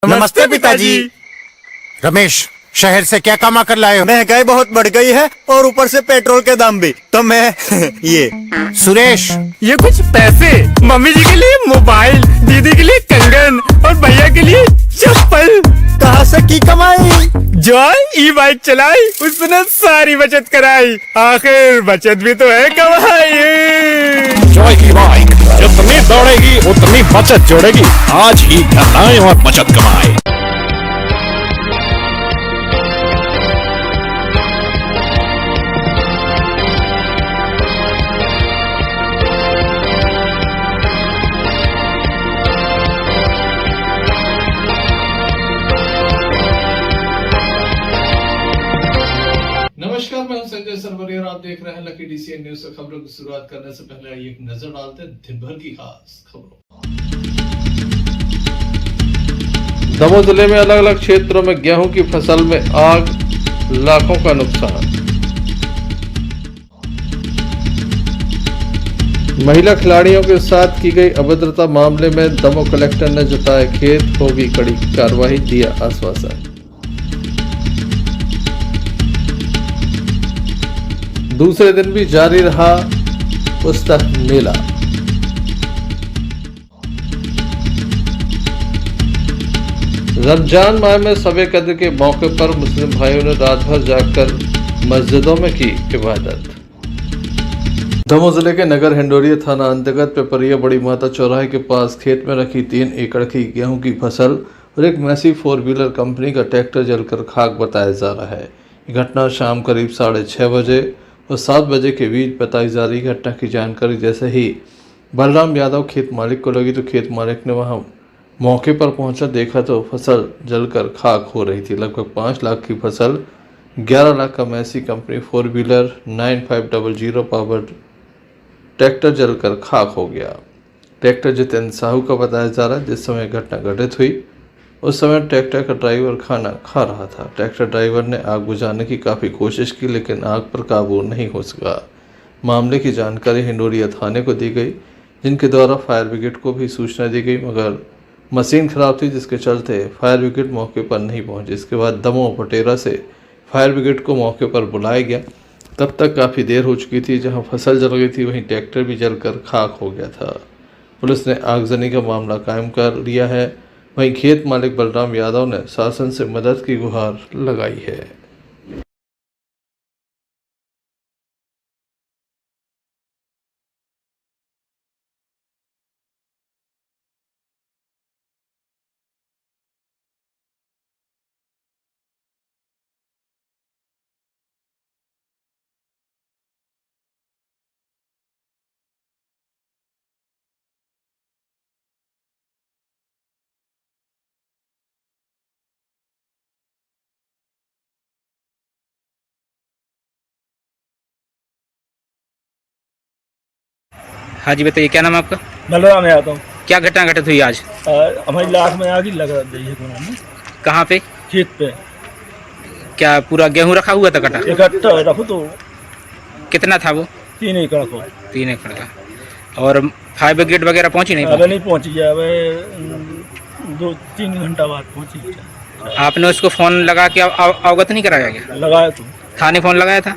नमस्ते पिताजी। रमेश, शहर से क्या कमा कर लाए हो? महंगाई बहुत बढ़ गई है और ऊपर से पेट्रोल के दाम भी, तो मैं ये। सुरेश, ये कुछ पैसे मम्मी जी के लिए मोबाइल, दीदी के लिए कंगन और भैया के लिए चप्पल। कहाँ से की कमाई? जो ई बाइक चलाई उसने सारी बचत कराई, आखिर बचत भी तो है कमाई। जॉय की बाइक जितनी दौड़ेगी उतनी बचत जोड़ेगी। आज ही घर आए और बचत कमाए। नमस्कार, मैं हूं संजय सरवरी और आप देख रहे हैं लकी डीसीएन न्यूज। खबरों की शुरुआत करने से पहले एक नजर डालते हैं दिन भर की खास खबरों। दमोह जिले में अलग अलग क्षेत्रों में गेहूं की फसल में आग, लाखों का नुकसान। महिला खिलाड़ियों के साथ की गई अभद्रता मामले में दमोह कलेक्टर ने जताया खेद, होगी कड़ी कार्रवाई, दिया आश्वासन। दूसरे दिन भी जारी रहा पुस्तक मेला। रमजान माह में शब कद्र के मौके पर मुस्लिम भाइयों ने रात भर जागकर मस्जिदों में की इबादत। दमोह जिले के नगर हिंडोरिया थाना अंतर्गत पेपरिया बड़ी माता चौराहे के पास खेत में रखी 3 एकड़ की गेहूं की फसल और एक मैसी 4 व्हीलर कंपनी का ट्रैक्टर जलकर खाक बताया जा रहा है। घटना शाम करीब 6:30 बजे और 7 बजे के बीच बताई जा रही घटना की जानकारी जैसे ही बलराम यादव खेत मालिक को लगी तो खेत मालिक ने वहां मौके पर पहुंचा, देखा तो फसल जलकर खाक हो रही थी। लगभग 5 लाख की फसल, 11 लाख का Massey company 4 wheeler 9500 power tractor जलकर खाक हो गया। ट्रैक्टर जितेंद्र साहू का बताया जा रहा है। जिस समय घटना घटित हुई उस समय ट्रैक्टर का ड्राइवर खाना खा रहा था। ट्रैक्टर ड्राइवर ने आग बुझाने की काफ़ी कोशिश की लेकिन आग पर काबू नहीं हो सका। मामले की जानकारी हिंडोरिया थाने को दी गई, जिनके द्वारा फायर ब्रिगेड को भी सूचना दी गई, मगर मशीन खराब थी जिसके चलते फायर ब्रिगेड मौके पर नहीं पहुंची। इसके बाद दमोह पटेरा से फायर ब्रिगेड को मौके पर बुलाया गया। तब तक काफ़ी देर हो चुकी थी। जहाँ फसल जल गई थी वहीं ट्रैक्टर भी जलकर खाक हो गया था। पुलिस ने आगजनी का मामला कायम कर लिया है। वहीं खेत मालिक बलराम यादव ने शासन से मदद की गुहार लगाई है। हाँ जी, बताइए क्या नाम है आपका? बलराम यादव। क्या घटना घटित हुई आज? हमारी लाख में आग ही लग रही है दोनों में। कहाँ पे? खेत पे। क्या पूरा गेहूं रखा हुआ था कटा? इकट्ठा रखो तो। कितना था वो? 3 एकड़ को। 3 एकड़ का। और फायर ब्रिगेड वगैरह पहुंची नहीं? अबे नहीं पहुंची है, अबे 2-3 घंटा बाद पहुंची। आपने उसको फोन लगा के अवगत नहीं कराया क्या? लगाया तो। थाने फोन लगाया था?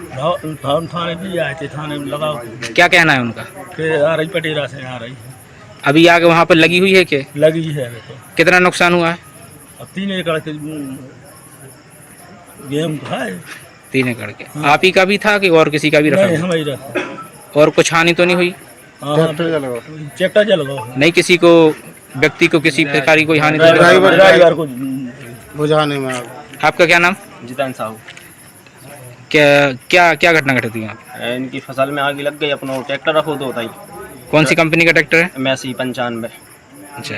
थाने भी आए थे, थाने में लगाओ तो। क्या कहना है उनका? फिर आ रही पटेरा से आ रही है। अभी आगे वहाँ पर लगी हुई है क्या? लगी है अभी तो। कितना नुकसान हुआ है? अब 3 एकड़ के गेहूं का है। 3 एकड़ के। आप ही का भी था कि और किसी का भी रखा? नहीं, हमारी रखा। और कुछ हानि तो नहीं हुई? ट्रैक्टर जल गया। नहीं, किसी को, व्यक्ति को किसी प्रकार की कोई हानि? ड्राइवर को बुझाने में। आपका क्या नाम? जितेंद्र साहू। क्या घटना घटित हुई यहाँ? इनकी फसल में आग लग गई। अपना ट्रैक्टर रखो दो ताई। कौन सी कंपनी का ट्रैक्टर है? मैसी 95। अच्छा,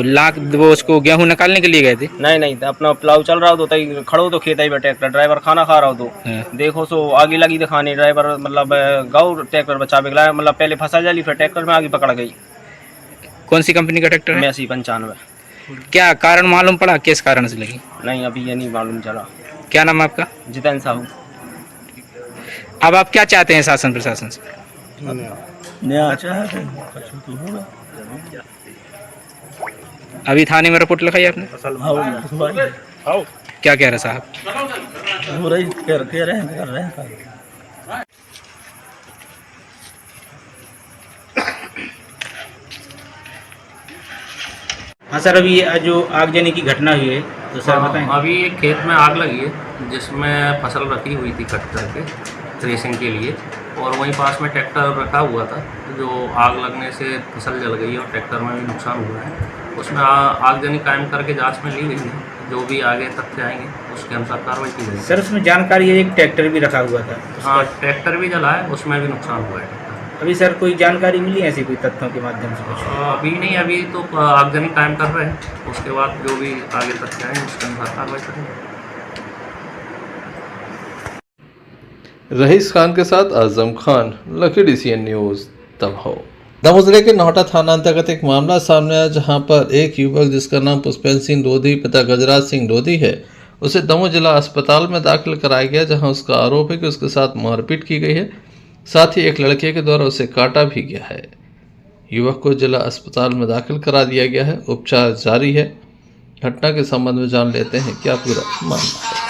लाख वो उसको गेहूं निकालने के लिए गए थे? नहीं, अपना प्लाव चल रहा हो तो ताई खड़ो तो खेत में ट्रैक्टर, ड्राइवर खाना खा रहा हो तो देखो सो आगे लगी दिखाने। ड्राइवर मतलब गाँव ट्रैक्टर बचा बिगला, मतलब पहले फसल जली फिर ट्रैक्टर में आगे पकड़ गई। कौन सी कंपनी का ट्रैक्टर है? मैसी 95। क्या कारण मालूम पड़ा, किस कारण से लगी? नहीं, अभी ये नहीं मालूम चला। क्या नाम है आपका? जितेंद्र साहू। अब आप क्या चाहते हैं शासन प्रशासन से? न्याय चाहते हैं, कुछ तो होगा। अभी थाने में रिपोर्ट लिखाई आपने? क्या कह रहे साहब? हो रही कर रहे हैं। हाँ सर, अभी ये जो आगजनी की घटना हुई है तो सर बताएं। अभी एक खेत में आग लगी है जिसमें फसल रखी हुई थी कट करके थ्रेसिंग के लिए, और वहीं पास में ट्रैक्टर रखा हुआ था जो आग लगने से फसल जल गई और ट्रैक्टर में भी नुकसान हुआ है। उसमें आगजनी कायम करके जांच में ली गई है, जो भी आगे तथ्य आएंगे उसके अनुसार कार्रवाई की जाएगी। सर उसमें जानकारी है एक ट्रैक्टर भी रखा हुआ था। हाँ, ट्रैक्टर भी जला है, उसमें भी नुकसान हुआ है। अभी सर कोई जानकारी मिली ऐसी कोई तथ्यों के माध्यम से कुछ? अभी नहीं, अभी तो आगजनी कायम कर रहे हैं, उसके बाद जो भी आगे तथ्य आएंगे उसके अनुसार कार्रवाई करेंगे। रईस खान के साथ Azam Khan, lucky DCN news Damoh. Damoh जिले के नौटा थाना अंतर्गत एक मामला सामने आया जहां पर एक युवक जिसका नाम पुष्पेंद्र सिंह लोधी पिता गजराज सिंह लोधी है, उसे दमोह जिला अस्पताल में दाखिल कराया गया, जहां उसका आरोप है कि उसके साथ मारपीट की गई है, साथ ही एक लड़के के द्वारा उसे काटा भी गया है। युवक को जिला अस्पताल में दाखिल करा दिया गया है, उपचार जारी है। घटना के संबंध में जान लेते हैं क्या पूरा मामला है।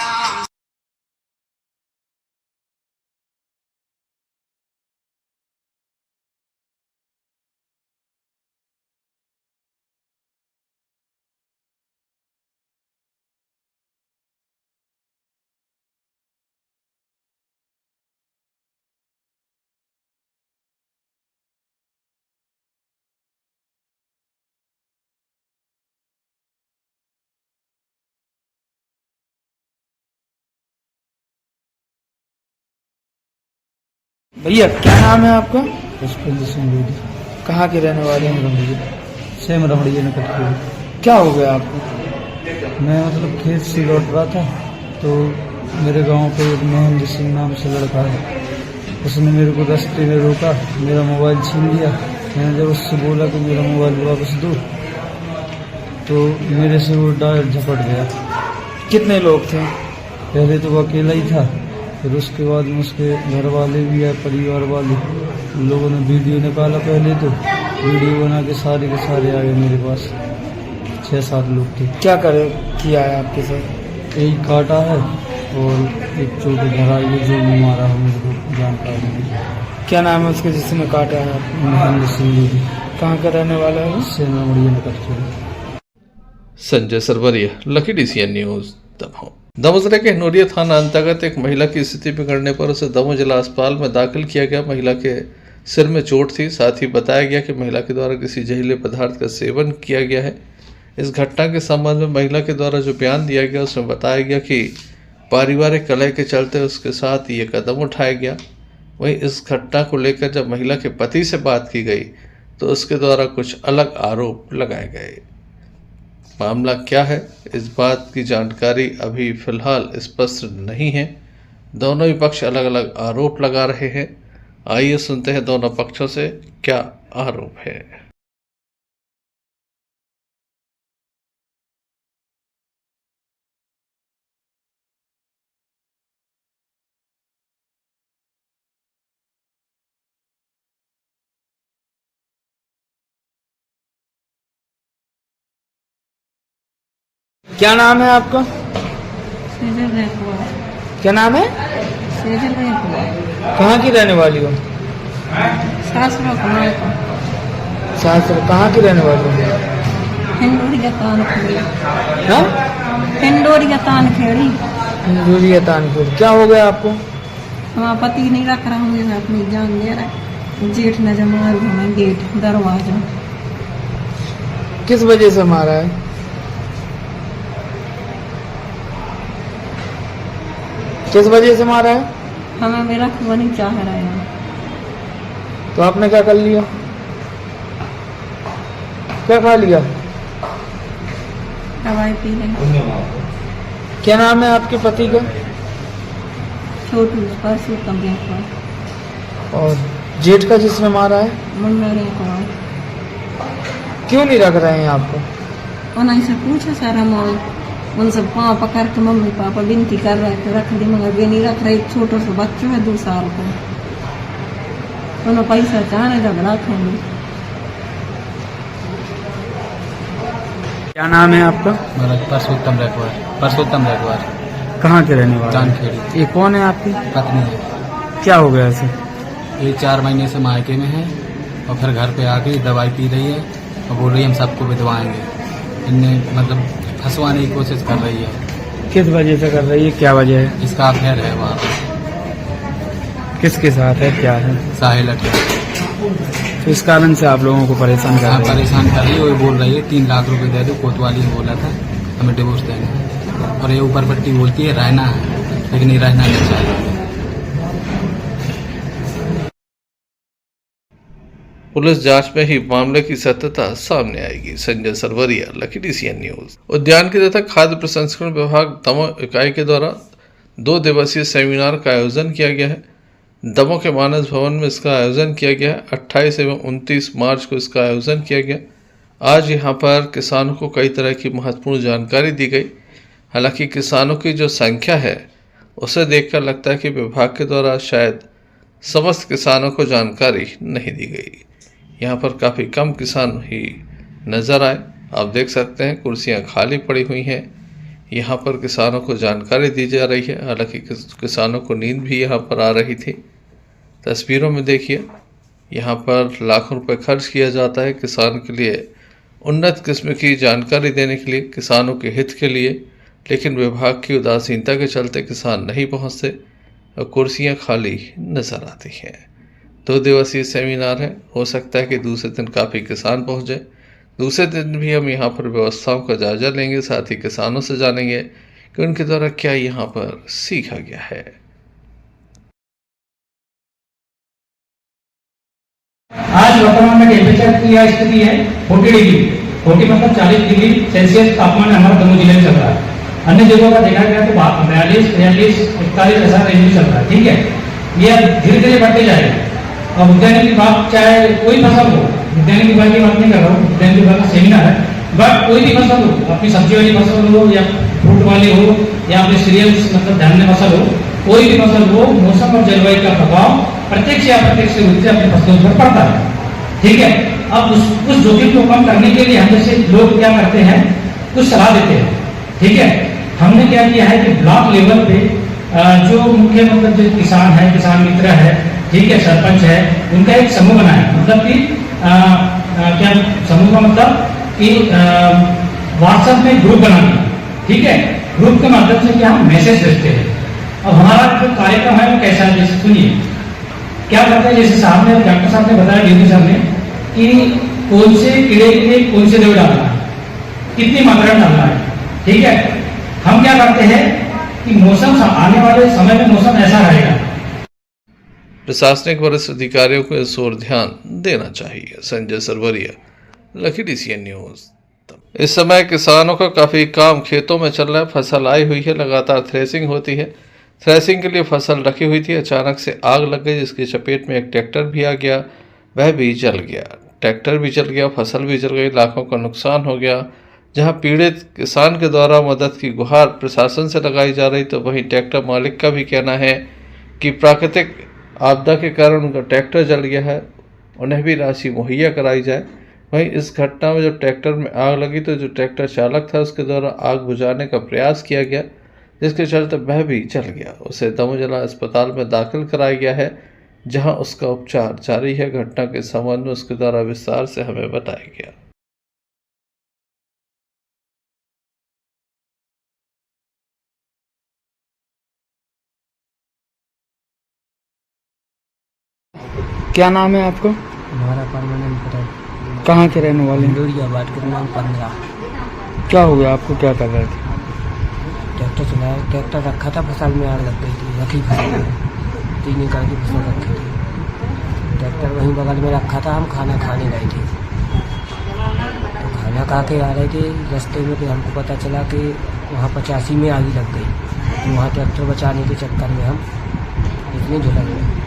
भैया क्या नाम है आपका? पुष्पेंद्र सिंह लोधी, कहाँ के रहने वाले हैं? सेम रमड़िया ने कट क्या हो गया आपको? मैं मतलब खेत से लौट रहा था तो मेरे गांव पे एक महेंद्र सिंह नाम से लड़का है, उसने मेरे को रास्ते में रोका, मेरा मोबाइल छीन लिया। मैंने जब उससे बोला कि मेरा मोबाइल वापस दो तो मेरे से वो डायरेक्ट झपट गया। कितने लोग थे? पहले तो वो अकेला ही था, फिर उसके बाद में उसके घर वाले भी आए, परिवार वाले, उन लोगों ने वीडियो निकाला। पहले तो वीडियो बना के सारे आ गए मेरे पास, 6-7 लोग थे। क्या करे किया है आपके साथ? एक काटा है और एक चोट घर आई है जो भी मारा है, मेरे को जानकारी नहीं। क्या नाम है उसके जिसने काटा है आपको? महेंद्र सिंह लोधी। कहाँ का रहने वाला है? सेनामढ़िया में cut. Sanjay Sarwaria, lucky DCN news Damoh. Damoh जिले के हिंडोरिया थाना अंतर्गत एक महिला की स्थिति बिगड़ने पर उसे दमोह जिला अस्पताल में दाखिल किया गया। महिला के सिर में चोट थी, साथ ही बताया गया कि महिला के द्वारा किसी जहरीले पदार्थ का सेवन किया गया है। इस घटना के संबंध में महिला के द्वारा जो बयान दिया गया उसमें बताया गया कि पारिवारिक कलह के चलते उसके साथ ये कदम उठाया गया। वहीं इस घटना को लेकर जब महिला के पति से बात की गई तो उसके द्वारा कुछ अलग आरोप लगाए गए। मामला क्या है, इस बात की जानकारी अभी फिलहाल स्पष्ट नहीं है। दोनों ही पक्ष अलग अलग आरोप लगा रहे हैं। आइए सुनते हैं दोनों पक्षों से क्या आरोप है। क्या नाम है आपका? क्या नाम है? कहाँ की रहने वाली हो? सासुर कहाँ की रहने वाली हो? हिंडोरिया तानखेड़ी। हाँ? हिंडोरिया तानखेड़ी। हिंडोरिया तानखेड़ी। क्या हो गया आपको? हमारा पति नहीं रख रहा हूँ, अपनी जान दे रहा है। जेठ ने जब मार घूमे गेट दरवाजा। किस वजह से मारा है? किस वजह से मारा है? हमें मेरा खुआ नहीं चाह रहा है। तो आपने क्या कर लिया? क्या खा लिया? दवाई पी रहे। क्या नाम है आपके पति का? छोटू परसोत्तम रेखवार। और जेठ का जिसने मारा है? मुन्ना रेखवार। क्यों नहीं रख रहे हैं आपको? उन्हीं से पूछा सारा मॉल, उनसे पाँव पकड़ के मम्मी पापा विनती कर रहे थे रख दी, मगर वे नहीं रख रहे। एक छोटा सा बच्चा है 2 साल का, उन्हें पैसा चाहने जब रखेंगे। क्या नाम है आपका? मेरा परसोत्तम रखवार कहाँ के रहने वाले? जानखेड़ी। ये कौन है आपकी पत्नी है। क्या हो गया इसे? ये 4 महीने से मायके में है और फिर घर पे आके दवाई पी रही है और बोल रही है हम सबको विधवाएंगे। इनने मतलब फंसवाने की कोशिश कर रही है। किस वजह से कर रही है? क्या वजह है? इसका अफेयर है वहाँ पे, किसके साथ है? क्या है? साहिल अख्तर। तो इस कारण से आप लोगों को परेशान कर रही है? परेशान कर रही है। वो बोल रही है 3 लाख रुपए दे दो, कोतवाली ने बोला था हमें डिवोर्स देना है। और ये ऊपर पट्टी बोलती है रहना है, लेकिन ये रहना नहीं चाहिए। पुलिस जांच में ही मामले की सत्यता सामने आएगी। Sanjay Sarwaria, lucky DCN news. उद्यान की तथा खाद्य प्रसंस्करण विभाग दमोह इकाई के द्वारा 2 दिवसीय सेमिनार का आयोजन किया गया है। दमोह के मानस भवन में इसका आयोजन किया गया है। 28 एवं 29 मार्च को इसका आयोजन किया गया। आज यहाँ पर किसानों को कई तरह की महत्वपूर्ण जानकारी दी गई। हालांकि किसानों की जो संख्या है उसे देखकर लगता है कि विभाग के द्वारा शायद समस्त किसानों को जानकारी नहीं दी गई। यहाँ पर काफ़ी कम किसान ही नज़र आए। आप देख सकते हैं कुर्सियाँ खाली पड़ी हुई हैं। यहाँ पर किसानों को जानकारी दी जा रही है। हालांकि किसानों को नींद भी यहाँ पर आ रही थी। तस्वीरों में देखिए, यहाँ पर लाखों रुपए खर्च किया जाता है किसान के लिए, उन्नत किस्म की जानकारी देने के लिए, किसानों के हित के लिए, लेकिन विभाग की उदासीनता के चलते किसान नहीं पहुँचते और कुर्सियाँ खाली नज़र आती हैं। 2 दिवसीय सेमिनार है। हो सकता है कि दूसरे दिन काफ़ी किसान पहुँचे। दूसरे दिन भी हम यहाँ पर व्यवस्थाओं का जायजा लेंगे, साथ ही किसानों से जानेंगे कि उनके द्वारा क्या यहाँ पर सीखा गया है। आज वर्तमान में टेम्परेचर की यह स्थिति है 40 डिग्री, 40 मतलब 40 डिग्री सेल्सियस तापमान हमारा दमोह जिले में चल रहा है। अन्य जगहों का देखा गया तो 42, 43, 41 ऐसा रेंज में चल रहा है। ठीक है, ये धीरे धीरे बढ़ते जाएगा। अब उद्यानिक विभाग चाहे कोई फसल हो, उद्यानिक विभाग की बात नहीं कर रहा हूँ, उद्यानिक विभाग का सेमिनार है, बट कोई भी फसल हो, अपनी सब्जी वाली फसल हो या फ्रूट वाली हो या अपने सीरियल्स मतलब धान्य फसल हो, कोई भी फसल हो, मौसम और जलवायु का प्रभाव प्रत्यक्ष या अप्रत्यक्ष रूप से अपनी फसलों पर पड़ता है। ठीक है, अब उस जोखिम को कम करने के लिए हम जैसे लोग क्या करते हैं, कुछ सलाह देते हैं। ठीक है, हमने क्या किया है कि ब्लॉक लेवल पे जो मुख्य मतलब जो किसान है, किसान मित्र है, ठीक है, सरपंच है, उनका एक समूह बना है। मतलब कि क्या समूह का मतलब कि व्हाट्सएप में ग्रुप बना दिया। ठीक है, ग्रुप के माध्यम से क्या हम मैसेज भेजते हैं। अब हमारा जो कार्यक्रम है वो कैसा है, जैसे सुनिए क्या करते हैं। जैसे साहब ने, डॉक्टर साहब ने बताया, ड्यूटी साहब ने, कि कौन से कीड़े के लिए कौन से दवा डालना है, कितनी मात्रा में डालना है। ठीक है, हम क्या करते हैं कि मौसम आने वाले समय में मौसम ऐसा रहेगा। प्रशासनिक वरिष्ठ अधिकारियों को इस ओर ध्यान देना चाहिए। Sanjay Sarwaria, lucky DCN news. इस समय किसानों का काफ़ी काम खेतों में चल रहा है। फसल आई हुई है, लगातार थ्रेसिंग होती है। थ्रेसिंग के लिए फसल रखी हुई थी, अचानक से आग लग गई, जिसकी चपेट में एक ट्रैक्टर भी आ गया, वह भी जल गया। ट्रैक्टर भी जल गया, फसल भी जल गई, लाखों का नुकसान हो गया। जहां पीड़ित किसान के द्वारा मदद की गुहार प्रशासन से लगाई जा रही, तो वहीं ट्रैक्टर मालिक का भी कहना है कि प्राकृतिक आपदा के कारण उनका ट्रैक्टर जल गया है, उन्हें भी राशि मुहैया कराई जाए। वहीं इस घटना में जब ट्रैक्टर में आग लगी तो जो ट्रैक्टर चालक था उसके द्वारा आग बुझाने का प्रयास किया गया, जिसके चलते वह भी जल गया। उसे दमोह जिला अस्पताल में दाखिल कराया गया है, जहां उसका उपचार जारी है। घटना के संबंध में उसके द्वारा विस्तार से हमें बताया गया। क्या नाम है आपका? हमारा परमानेंट पटेल। कहाँ के रहने वाले? हिंडोरियाबाद के नाम 15। क्या हो गया आपको? क्या कर रहे थे? ट्रैक्टर चलाया, ट्रैक्टर रखा था, फसल में आग लग गई थी। रखी फसल 3 एकड़ की फसल रखी थी। ट्रैक्टर वहीं बगल में रखा था, हम खाना खाने गए थे। तो खाना खा के आ रहे थे, रास्ते में फिर हमको पता चला कि वहाँ 85 में आग लग गई। तो वहाँ ट्रैक्टर बचाने के चक्कर में हम इतने झुलस गए।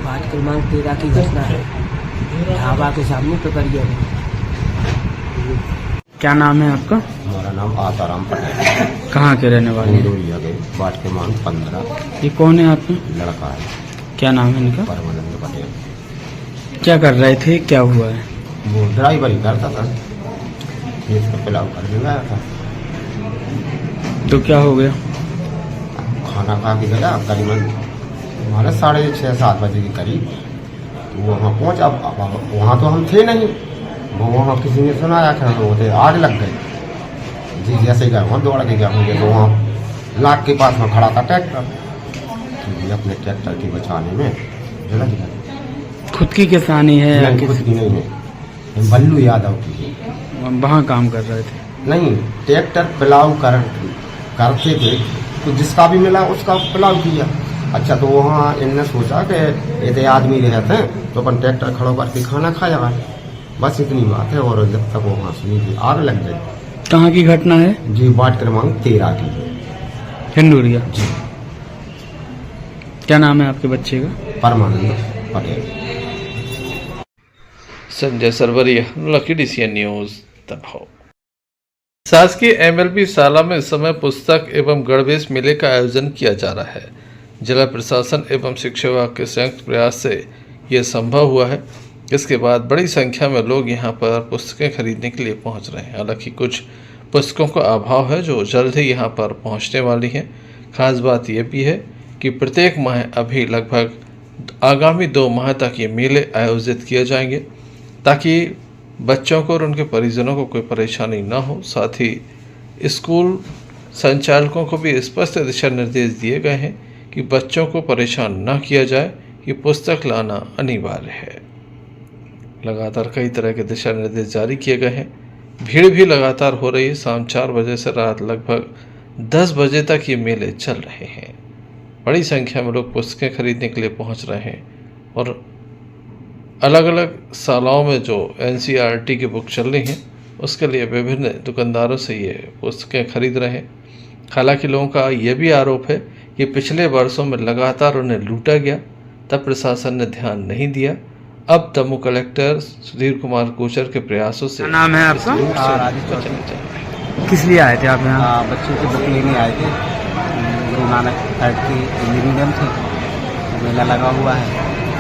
5 क्रमांक 13 की घटना है, ढाबा के सामने पिपरिया में। क्या नाम है आपका? हमारा नाम आसाराम पटेल। कहाँ के रहने वाले? हिंडोरिया के, वार्ड क्रमांक 15। ये कौन है आपका? लड़का है। क्या नाम है इनका? परमानंद पटेल। क्या कर रहे थे? क्या हुआ है? वो ड्राइवर ही करता था, खेत का पिलाव करने गया था। तो क्या हो गया? खाना खा के गया करीबन हमारे 6:30-7 बजे के करीब। तो वो वहाँ पहुँचा, वहाँ तो हम थे नहीं, वो वहाँ किसी ने सुनाया था तो वो आग लग गई जी। जैसे गया वहाँ दौड़ के गया मुझे, तो वहाँ लाख के पास में खड़ा था ट्रैक्टर, तो जी अपने ट्रैक्टर की बचाने में जला दिया। खुद की किसानी है या खुद की नहीं है, बल्लू यादव की। वहाँ काम कर रहे थे? नहीं, ट्रैक्टर पिलाव करते थे, तो जिसका भी मिला उसका पिलाव किया। अच्छा, तो वहाँ इनने सोचा कि इतने आदमी रहते हैं तो अपन ट्रैक्टर खड़ो करके खाना खाया है, बस इतनी बात है। और जब तक वहाँ सुनी थी आग लग गई। कहाँ की घटना है? जी वार्ड क्रमांक 13 की हिंडोरिया जी। क्या नाम है आपके बच्चे का? Parmanand Patel. Sanjay Sarwaria, lucky DCN news, Damoh. शासकीय MLB शाला में इस समय पुस्तक एवं गणवेश मेले का आयोजन किया जा रहा है। जिला प्रशासन एवं शिक्षा विभाग के संयुक्त प्रयास से यह संभव हुआ है। इसके बाद बड़ी संख्या में लोग यहां पर पुस्तकें खरीदने के लिए पहुंच रहे हैं। हालांकि कुछ पुस्तकों का अभाव है जो जल्द ही यहां पर पहुंचने वाली हैं। खास बात यह भी है कि प्रत्येक माह अभी लगभग आगामी 2 माह तक ये मेले आयोजित किए जाएंगे, ताकि बच्चों को और उनके परिजनों को कोई परेशानी ना हो। साथ ही स्कूल संचालकों को भी स्पष्ट दिशा निर्देश दिए गए हैं कि बच्चों को परेशान ना किया जाए, कि पुस्तक लाना अनिवार्य है। लगातार कई तरह के दिशा निर्देश जारी किए गए हैं। भीड़ भी लगातार हो रही है। शाम 4 बजे से रात लगभग 10 बजे तक ये मेले चल रहे हैं। बड़ी संख्या में लोग पुस्तकें खरीदने के लिए पहुंच रहे हैं और अलग अलग शालाओं में जो NCERT की बुक चल रही हैं उसके लिए विभिन्न दुकानदारों से ये पुस्तकें खरीद रहे हैं। हालांकि लोगों का यह भी आरोप है कि पिछले वर्षों में लगातार उन्हें लूटा गया, तब प्रशासन ने ध्यान नहीं दिया। अब दमोह कलेक्टर सुधीर कुमार कोचर के प्रयासों से नाम है आपका? किस लिए आए थे आप यहाँ? बच्चों की बुक लेने आए थे। गुरु नानक साइड की म्यूजियम थे, मेला लगा हुआ है,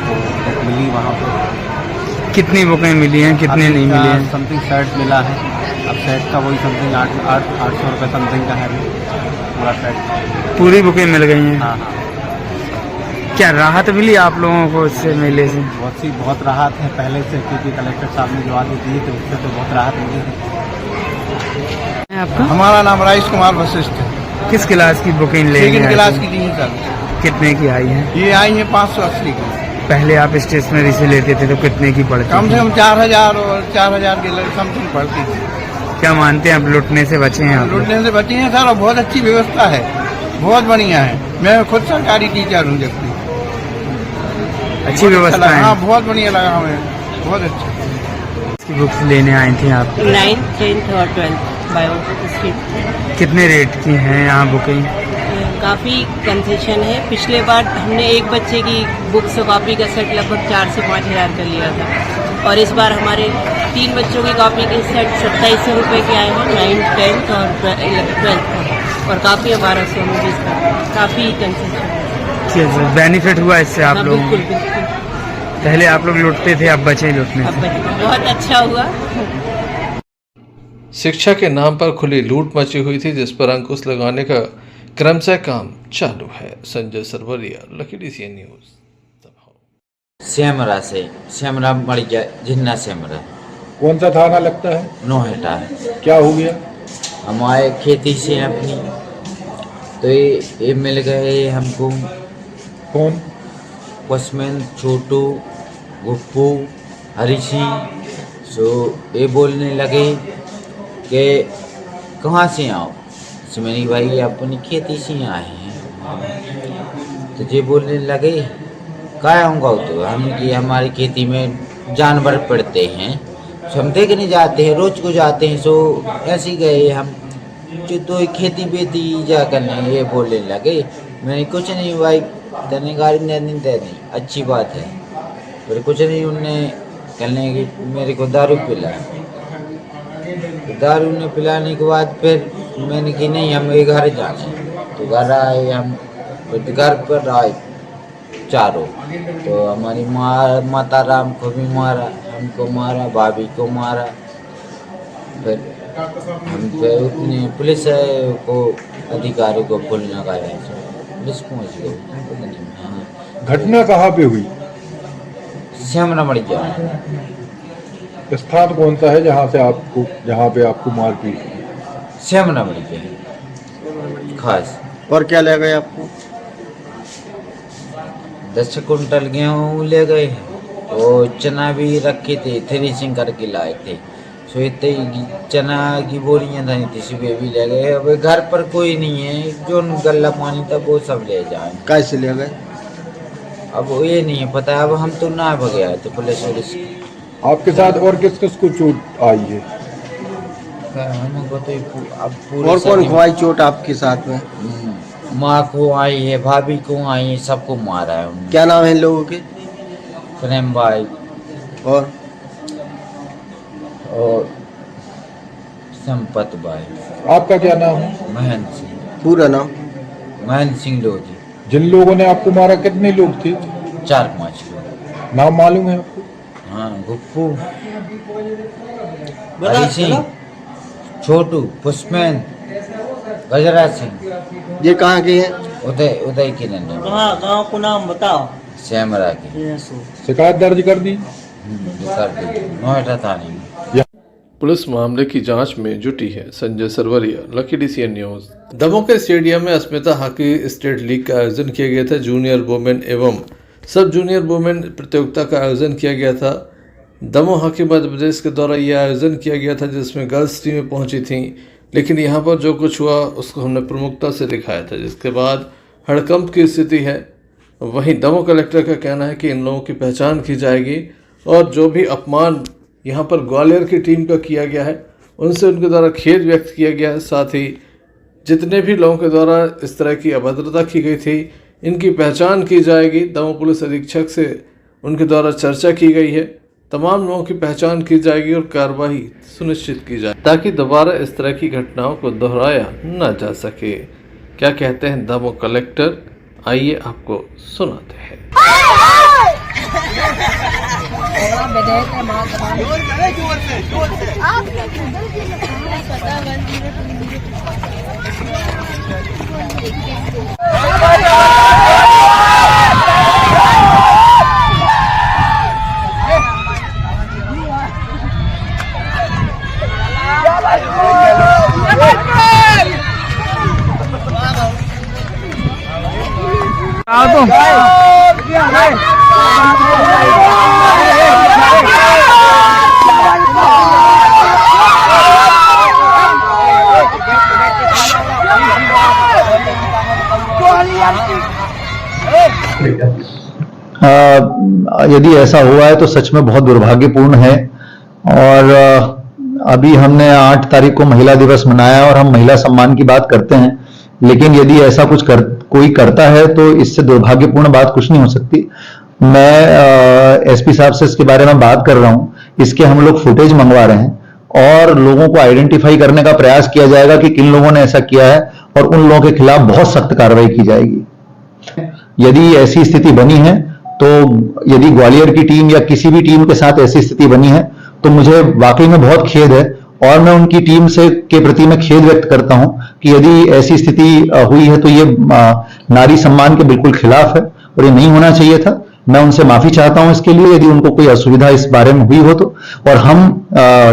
तो बुक मिली वहाँ पर। कितनी बुकें मिली हैं, कितने नहीं मिली हैं? समथिंग सेट मिला है। अब सेट का वही समथिंग 800 रुपये समथिंग का है पूरा सेट। पूरी बुकें मिल गई हैं? हाँ हाँ। क्या राहत मिली आप लोगों को इससे मेले से? बहुत राहत है पहले से, क्योंकि कलेक्टर साहब ने जो आगे दिए थे उससे तो बहुत राहत मिली है। आपका? हमारा नाम राजेश कुमार वशिष्ठ है। किस क्लास की बुकें ले? सेकंड क्लास की दी सर। कितने की आई हैं? ये आई है 580 की। पहले आप स्टेशनरी से लेते थे तो कितने की पड़ती? कम से कम 4000 और 4000 के समथिंग पड़ती थी। क्या मानते हैं आप लुटने से बचे हैं? लुटने से बचे हैं सर, और बहुत अच्छी व्यवस्था है, बहुत बढ़िया है। मैं खुद सरकारी टीचर हूँ, जबकि अच्छी व्यवस्था है। हाँ, बहुत बढ़िया लगा हमें, बहुत अच्छा। इसकी बुक्स लेने आए थे आप? 9th, 10th और 12th बायो हिस्ट्री। कितने रेट की हैं यहाँ बुकें? काफ़ी कंसेशन है। पिछले बार हमने एक बच्चे की बुक्स और कॉपी का सेट लगभग 4 से 5 हज़ार का लिया था, और इस बार हमारे 3 बच्चों की कॉपी के सेट 2700 रुपये के आए हैं, 9th, 10th और 12th, और काफ़ी हमारा समझ काफ़ी कंसेशन है। बेनिफिट हुआ इससे आप लोगों को? बिल्कुल। पहले आप लोग लुटते थे, अब बचे लुटने से? बहुत अच्छा हुआ। शिक्षा के नाम पर खुली लूट मची हुई थी, जिस पर अंकुश लगाने का क्रमशः काम चालू है। Sanjay Sarwaria, lucky DCN news, Damoh. Semra से, सेमरा मर गया, जिन्ना सेमरा। कौन सा थाना लगता है? नोहटा। क्या हो गया? हमारे खेती से अपनी, तो ये मिल गए हमको। कौन? पसमैन, छोटू, गुप्पू, हरी सिंह। सो ये बोलने लगे कि कहाँ से आओ? तो मेरी भाई अपनी खेती से आए हैं। तो ये बोलने लगे क्या आऊँगा? तो हम कि हमारी खेती में जानवर पड़ते हैं, सो हम देखने जाते हैं, रोज को जाते हैं। सो ऐसे गए हम, जो तो खेती बेती जा करने। ये बोलने लगे मैंने कुछ नहीं भाई, देने गाड़ी नहीं देनी, अच्छी बात है, फिर कुछ नहीं। उनने कहने की मेरे को दारू पिला, तो दारू ने पिलाने के बाद फिर मैंने कि नहीं हम एक घर जाने। तो घर आए हम, फिर घर पर आए चारों, तो हमारी माता राम को भी मारा, उनको मारा, भाभी को मारा। फिर हम पे उतने पुलिस को अधिकारी को फोन लगाया, पुलिस पहुँच गई। पता नहीं। हाँ, घटना कहाँ पे हुई? श्याम रमड़िया स्थान कौन सा है जहाँ पे आपको मारपीट हुई? श्याम रमड़िया खास। और क्या ले गए आपको? 10 कुंटल गेहूँ ले गए और चना भी रखे थे, थ्रेसिंग करके लाए थे। सो इतने चना की बोरियां थी, सुबह भी ले गए। अब घर पर कोई नहीं है, जो गल्ला पानी था वो सब ले जाए। कैसे ले गए? अब ये नहीं पता, अब हम तो ना भगे आए थे पुलिस वुलिस। आपके साथ और किस किस को चोट आई है? हमको तो अब और कौन को आई चोट आपके साथ में? माँ को आई है, भाभी को आई है, सबको मारा है उन्होंने। क्या नाम है इन लोगों के? प्रेम भाई और संपत भाई। आपका क्या नाम है? महेंद्र सिंह। पूरा नाम? महेंद्र सिंह लोधी। जिन लोगों ने आपको मारा कितने लोग थे? 4-5 लोग। नाम मालूम है आपको? हाँ, गुप्पू, हरी सिंह, छोटू, पुष्पैन, गजराज सिंह। ये कहाँ के हैं? उदय के नन्हे। गाँव को नाम बताओ। श्यामरा के। शिकायत दर्ज कर दी? कर दी नोएडा थाने में। पुलिस मामले की जांच में जुटी है। Sanjay Sarwaria, lucky DCN news. Damoh के स्टेडियम में अस्मिता हॉकी स्टेट लीग का आयोजन किया गया था। जूनियर वुमेन एवं सब जूनियर वुमेन प्रतियोगिता का आयोजन किया गया था। दमोह हॉकी मध्य प्रदेश के द्वारा यह आयोजन किया गया था, जिसमें गर्ल्स टीमें पहुंची थीं। लेकिन यहाँ पर जो कुछ हुआ उसको हमने प्रमुखता से दिखाया था, जिसके बाद हड़कंप की स्थिति है। वहीं दमोह कलेक्टर का कहना है कि इन लोगों की पहचान की जाएगी और जो भी अपमान यहाँ पर ग्वालियर की टीम का किया गया है उनसे उनके द्वारा खेद व्यक्त किया गया है। साथ ही जितने भी लोगों के द्वारा इस तरह की अभद्रता की गई थी इनकी पहचान की जाएगी। दमोह पुलिस अधीक्षक से उनके द्वारा चर्चा की गई है। तमाम लोगों की पहचान की जाएगी और कार्रवाई सुनिश्चित की जाए ताकि दोबारा इस तरह की घटनाओं को दोहराया न जा सके। क्या कहते हैं दमोह कलेक्टर, आइए आपको सुनाते हैं। यदि ऐसा हुआ है तो सच में बहुत दुर्भाग्यपूर्ण है। और अभी हमने 8 तारीख को महिला दिवस मनाया और हम महिला सम्मान की बात करते हैं, लेकिन यदि ऐसा कुछ कोई करता है तो इससे दुर्भाग्यपूर्ण बात कुछ नहीं हो सकती। मैं SP साहब से इसके बारे में बात कर रहा हूं। इसके हम लोग फुटेज मंगवा रहे हैं और लोगों को आइडेंटिफाई करने का प्रयास किया जाएगा कि किन लोगों ने ऐसा किया है और उन लोगों के खिलाफ बहुत सख्त कार्रवाई की जाएगी। यदि ऐसी स्थिति बनी है तो यदि ग्वालियर की टीम या किसी भी टीम के साथ ऐसी स्थिति बनी है तो मुझे वाकई में बहुत खेद है और मैं उनकी टीम से के प्रति मैं खेद व्यक्त करता हूं कि यदि ऐसी स्थिति हुई है तो ये नारी सम्मान के बिल्कुल खिलाफ है और ये नहीं होना चाहिए था। मैं उनसे माफी चाहता हूं इसके लिए यदि उनको कोई असुविधा इस बारे में हुई हो तो। और हम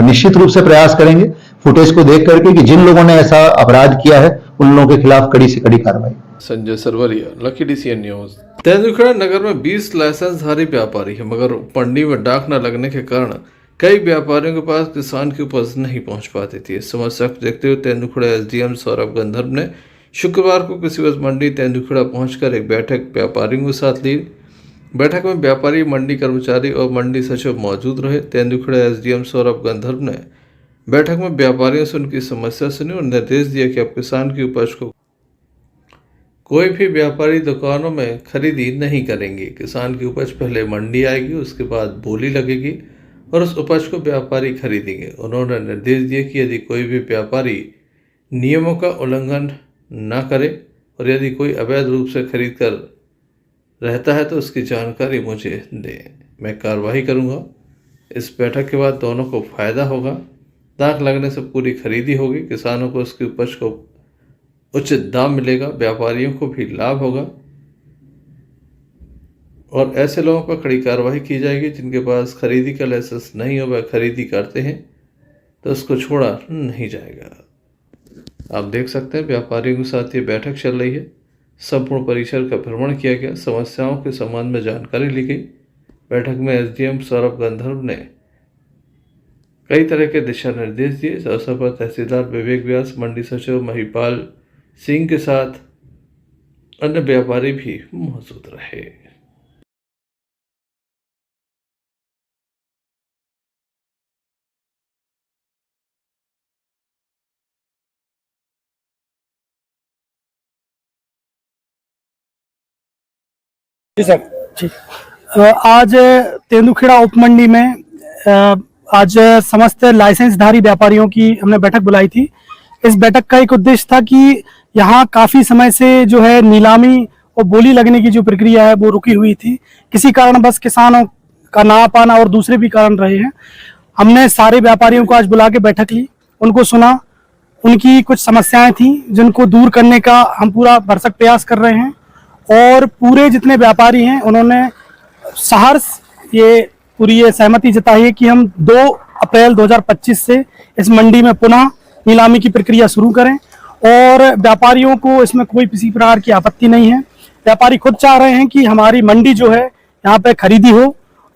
निश्चित रूप से प्रयास करेंगे फुटेज को देख करके कि जिन लोगों ने ऐसा अपराध किया है उन लोगों के खिलाफ कड़ी से कड़ी कार्रवाई। Sanjay Sarwaria, lucky DCN news. Tendukheda नगर में 20 लाइसेंसधारी व्यापारी है, मगर पंडी में डाक न लगने के कारण कई व्यापारियों के पास किसान की उपज नहीं पहुंच पाती थी। इस समस्या को देखते हुए तेंदुखेड़ा SDM सौरभ गंधर्व ने शुक्रवार को कृषि उपज मंडी तेंदुखेड़ा पहुंचकर एक बैठक व्यापारियों के साथ ली। बैठक में व्यापारी, मंडी कर्मचारी और मंडी सचिव मौजूद रहे। तेंदुखेड़ा SDM सौरभ गंधर्व ने बैठक में व्यापारियों से उनकी समस्या सुनी और निर्देश दिया कि अब किसान की उपज को कोई भी व्यापारी दुकानों में खरीदी नहीं करेंगे। किसान की उपज पहले मंडी आएगी, उसके बाद बोली लगेगी और उस उपज को व्यापारी खरीदेंगे। उन्होंने निर्देश दिए कि यदि कोई भी व्यापारी नियमों का उल्लंघन न करे और यदि कोई अवैध रूप से खरीद कर रहता है तो उसकी जानकारी मुझे दें, मैं कार्रवाई करूंगा। इस बैठक के बाद दोनों को फायदा होगा। दाग लगने से पूरी खरीदी होगी, किसानों को उसकी उपज को उचित दाम मिलेगा, व्यापारियों को भी लाभ होगा और ऐसे लोगों पर कड़ी कार्रवाई की जाएगी जिनके पास खरीदी का लाइसेंस नहीं हो, वह खरीदी करते हैं तो उसको छोड़ा नहीं जाएगा। आप देख सकते हैं व्यापारियों के साथ ये बैठक चल रही है। संपूर्ण परिसर का भ्रमण किया गया, समस्याओं के संबंध में जानकारी ली गई। बैठक में एसडीएम सौरभ गंधर्व ने कई तरह के दिशा निर्देश दिए। इस अवसर पर तहसीलदार विवेक व्यास, मंडी सचिव महिपाल सिंह के साथ अन्य व्यापारी भी मौजूद रहे। जी सर, आज तेंदुखेड़ा उपमंडी में आज समस्त लाइसेंसधारी व्यापारियों की हमने बैठक बुलाई थी। इस बैठक का एक उद्देश्य था कि यहाँ काफी समय से जो है नीलामी और बोली लगने की जो प्रक्रिया है वो रुकी हुई थी। किसी कारण बस किसानों का ना पाना और दूसरे भी कारण रहे हैं। हमने सारे व्यापारियों को आज बुला के बैठक ली, उनको सुना, उनकी कुछ समस्याएं थी जिनको दूर करने का हम पूरा भरसक प्रयास कर रहे हैं और पूरे जितने व्यापारी हैं उन्होंने सहर्ष ये पूरी सहमति जताई है कि हम 2 अप्रैल 2025 से इस मंडी में पुनः नीलामी की प्रक्रिया शुरू करें और व्यापारियों को इसमें कोई किसी प्रकार की आपत्ति नहीं है। व्यापारी खुद चाह रहे हैं कि हमारी मंडी जो है यहाँ पे खरीदी हो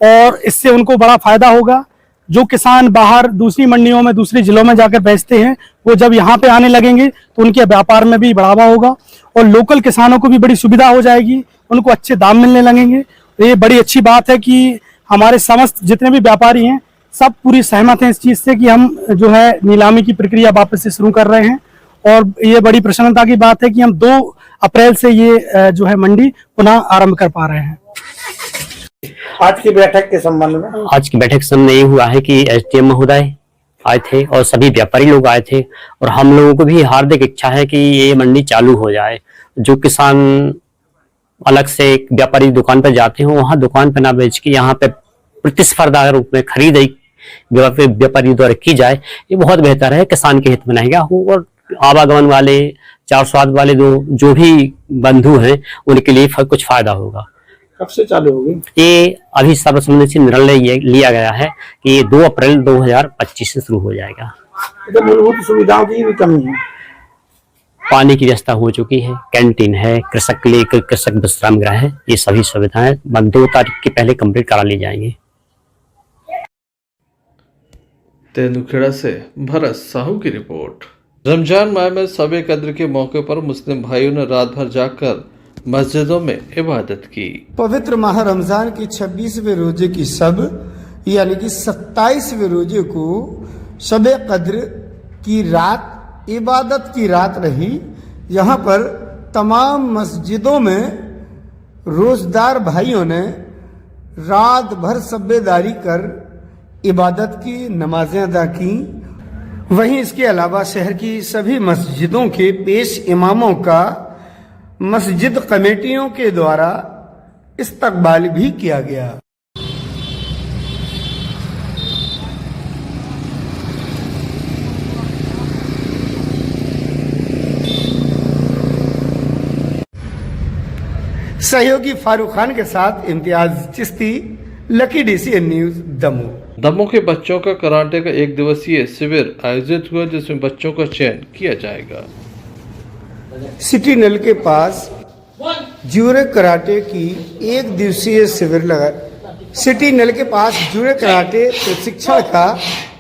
और इससे उनको बड़ा फायदा होगा। जो किसान बाहर दूसरी मंडियों में दूसरे जिलों में जाकर बेचते हैं वो जब यहाँ पे आने लगेंगे तो उनके व्यापार में भी बढ़ावा होगा और लोकल किसानों को भी बड़ी सुविधा हो जाएगी, उनको अच्छे दाम मिलने लगेंगे। तो ये बड़ी अच्छी बात है कि हमारे समस्त जितने भी व्यापारी हैं सब पूरी सहमत हैं इस चीज़ से कि हम जो है नीलामी की प्रक्रिया वापस से शुरू कर रहे हैं और ये बड़ी प्रसन्नता की बात है कि हम 2 अप्रैल से ये जो है मंडी पुनः आरंभ कर पा रहे हैं। आज की बैठक के संबंध में आज की बैठक संबंध में ये हुआ है कि एसडीएम महोदय आए थे और सभी व्यापारी लोग आए थे और हम लोगों को भी हार्दिक इच्छा है कि ये मंडी चालू हो जाए। जो किसान अलग से एक व्यापारी दुकान पर जाते हैं वहां दुकान पर ना बेच के यहाँ पे प्रतिस्पर्धा रूप में खरीद व्यापारी द्वारा की जाए, ये बहुत बेहतर है, किसान के हित में रहेगा और आवागमन वाले 400 वाले जो भी बंधु हैं उनके लिए कुछ फायदा होगा। कब से चालू होगी? ये अभी सर्वसम्मति निर्णय लिया गया है कि ये 2 अप्रैल 2025 से शुरू हो जाएगा। तो मूलभूत सुविधाओं की भी कमी है। पानी की व्यवस्था हो चुकी है, कैंटीन है, कृषक के लिए कृषक विश्राम गृह है, ये सभी सुविधाएं 2 तारीख के पहले कंप्लीट करा ली जाएंगी। तेंदुखेड़ा से भरत साहू की रिपोर्ट। रमजान माह में शब कद्र के मौके पर मुस्लिम भाइयों ने रात भर जागकर मस्जिदों में इबादत की। पवित्र माह रमजान की 26वें रोजे की शब यानी कि 27वें रोजे को शब कद्र की रात इबादत की रात रही। यहाँ पर तमाम मस्जिदों में रोजदार भाइयों ने रात भर सब्बेदारी कर इबादत की, नमाजें अदा की। वहीं इसके अलावा शहर की सभी मस्जिदों के पेश इमामों का मस्जिद कमेटियों के द्वारा इस्तकबाल भी किया गया। सहयोगी फारूक खान के साथ Imtiaz Chishti, lucky DCN news Damoh. Damoh के बच्चों का कराटे का 1 दिवसीय शिविर आयोजित हुआ जिसमें बच्चों का चयन किया जाएगा। सिटी नल के पास जूरे कराटे की 1 दिवसीय शिविर लगा। सिटी नल के पास जूरे कराटे प्रशिक्षण का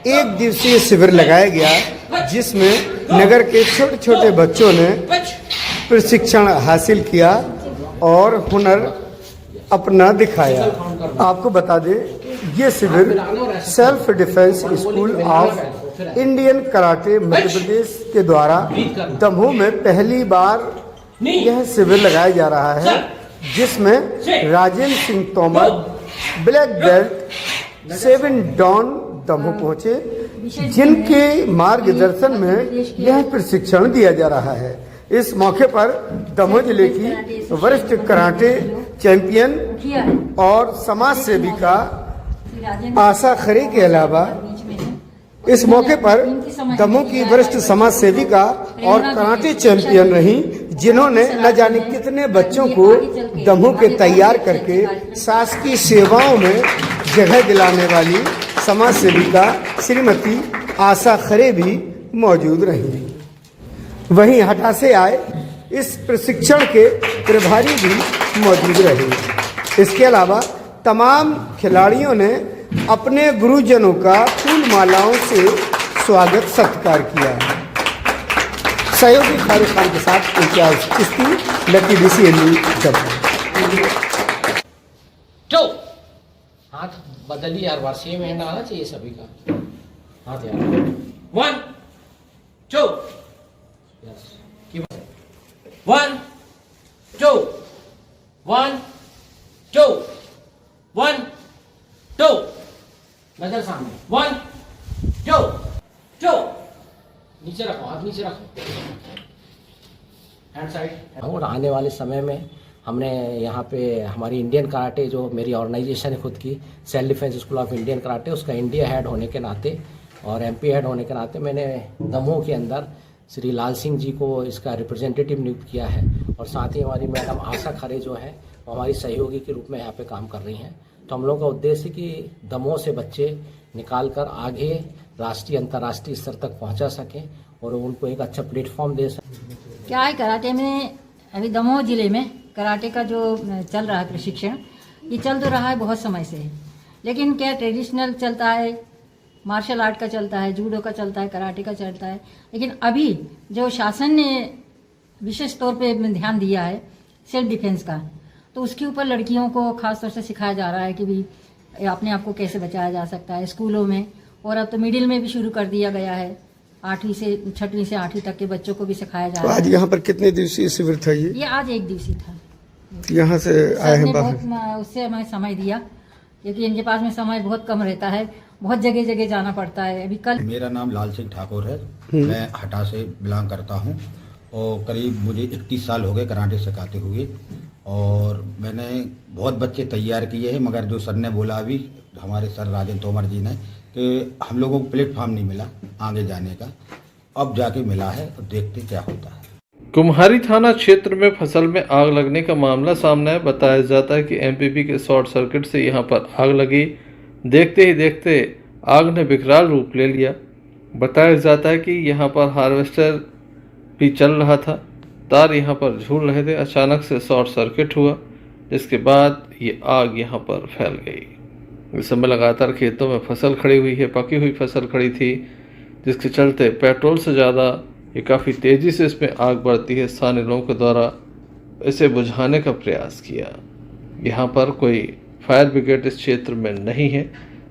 1 दिवसीय शिविर लगाया गया जिसमें नगर के छोटे छोटे बच्चों ने प्रशिक्षण हासिल किया और हुनर अपना दिखाया। आपको बता दें ये शिविर self defence school of Indian karate Madhya Pradesh के द्वारा दमोह में पहली बार यह शिविर लगाया जा रहा है जिसमें Rajendra Singh Tomar black belt 7 dan Damoh पहुंचे जिनके मार्गदर्शन में यह प्रशिक्षण दिया जा रहा है। इस मौके पर दमोह जिले की वरिष्ठ कराटे चैंपियन और समाज सेविका आशा खरे के अलावा इस मौके पर दमों की वरिष्ठ समाज सेविका और कराटे चैंपियन रहीं, जिन्होंने न जाने कितने बच्चों को दमों के तैयार करके शासकीय सेवाओं में जगह दिलाने वाली समाज सेविका श्रीमती आशा खरे भी मौजूद रहीं। वहीं हटा से आए इस प्रशिक्षण के प्रभारी भी मौजूद रहे। इसके अलावा तमाम खिलाड़ियों ने अपने गुरुजनों का फूल मालाओं से स्वागत सत्कार किया। सहयोगी फारूक खान के साथ इम्तियाज चिश्ती, लकी DCNU जब जो हाथ बदलिए यार, बार सेम हैंड आना चाहिए सभी का हाथ यार। 1 2 1 2 1 2 1 2 नजर सामने 1 2 2 नीचे रखो, हाथ नीचे रखो, हैंड साइड। और आने वाले समय में हमने यहाँ पे हमारी इंडियन कराटे, जो मेरी ऑर्गेनाइजेशन है खुद की, self defence school of Indian karate, उसका इंडिया हेड होने के नाते और MP हेड होने के नाते मैंने दमोह के अंदर श्री लाल सिंह जी को इसका रिप्रेजेंटेटिव नियुक्त किया है। और साथ ही हमारी मैडम आशा खरे जो है वो हमारी सहयोगी के रूप में यहाँ पे काम कर रही हैं। तो हम लोग का उद्देश्य कि दमोह से बच्चे निकाल कर आगे राष्ट्रीय अंतर्राष्ट्रीय स्तर तक पहुँचा सकें और उनको एक अच्छा प्लेटफॉर्म दे सकें। क्या है, कराटे में अभी दमोह जिले में कराटे का जो चल रहा है प्रशिक्षण, ये चल तो रहा है बहुत समय से, लेकिन क्या ट्रेडिशनल चलता है, मार्शल आर्ट का चलता है, जूडो का चलता है, कराटे का चलता है, लेकिन अभी जो शासन ने विशेष तौर पे ध्यान दिया है सेल्फ डिफेंस का, तो उसके ऊपर लड़कियों को खास तौर से सिखाया जा रहा है कि भी अपने आप को कैसे बचाया जा सकता है स्कूलों में, और अब तो मिडिल में भी शुरू कर दिया गया है, 8वीं से 6वीं से 8वीं तक के बच्चों को भी सिखाया जा रहा है। आज यहाँ पर कितने दिवसीय शिविर था ये? आज 1 दिवसीय था। यहाँ से आए हैं बाहर? उससे हमें समय दिया, क्योंकि इनके पास में समय बहुत कम रहता है, बहुत जगह जगह जाना पड़ता है। अभी कल मेरा नाम लाल सिंह ठाकुर है, मैं हटा से बिलोंग करता हूँ और करीब मुझे 31 साल हो गए कराटे सिखाते हुए, और मैंने बहुत बच्चे तैयार किए हैं, मगर जो सर ने बोला अभी हमारे सर राजेंद्र तोमर जी ने कि हम लोगों को प्लेटफॉर्म नहीं मिला आगे जाने का, अब जाके मिला है, तो देखते क्या होता है। कुम्हारी थाना क्षेत्र में फसल में आग लगने का मामला सामने है। बताया जाता है कि MPP के शॉर्ट सर्किट से यहां पर आग लगी। देखते ही देखते आग ने विकराल रूप ले लिया। बताया जाता है कि यहां पर हार्वेस्टर भी चल रहा था, तार यहां पर झूल रहे थे। अचानक से शॉर्ट सर्किट हुआ, जिसके बाद ये आग यहां पर फैल गई। इस समय लगातार खेतों में फसल खड़ी हुई है, पकी हुई फसल खड़ी थी, जिसके चलते पेट्रोल से ज़्यादा ये काफ़ी तेज़ी से इसमें आग बढ़ती है। स्थानीय लोगों के द्वारा इसे बुझाने का प्रयास किया। यहाँ पर कोई फायर ब्रिगेड इस क्षेत्र में नहीं है।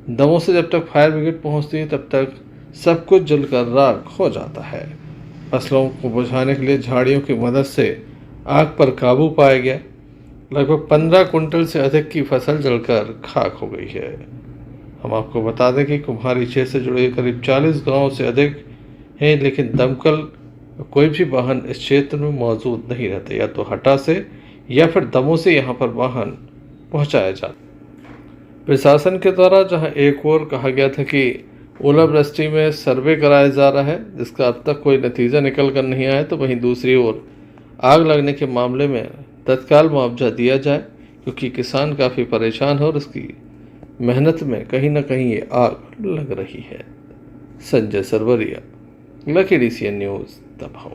दमोह से जब तक फायर ब्रिगेड पहुँचती है तब तक सब कुछ जलकर राख हो जाता है। फसलों को बुझाने के लिए झाड़ियों की मदद से आग पर काबू पाया गया। लगभग 15 कुंटल से अधिक की फसल जलकर खाक हो गई है। हम आपको बता दें कि कुम्हारी क्षेत्र से जुड़े करीब 40 गाँव से अधिक हैं, लेकिन दमकल कोई भी वाहन इस क्षेत्र में मौजूद नहीं रहते। या तो हटा से या फिर दमोह से यहाँ पर वाहन पहुँचाया जाता। प्रशासन के द्वारा जहाँ एक और कहा गया था कि ओलावृष्टि में सर्वे कराया जा रहा है, जिसका अब तक कोई नतीजा निकल कर नहीं आया, तो वहीं दूसरी ओर आग लगने के मामले में तत्काल मुआवजा दिया जाए, क्योंकि किसान काफ़ी परेशान है और उसकी मेहनत में कहीं ना कहीं ये आग लग रही है। Sanjay Sarwaria, lucky DCN news, Damoh.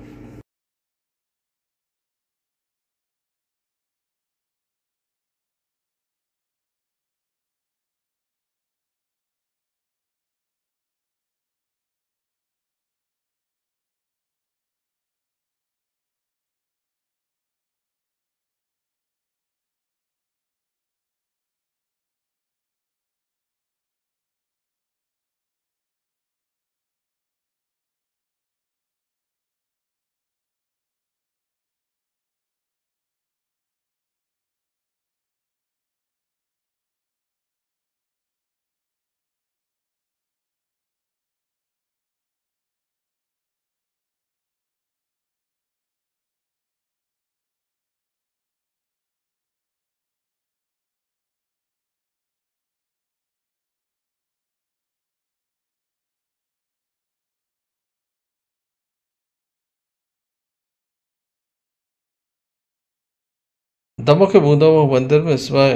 Damoh के बूंदामोह मंदिर में इस समय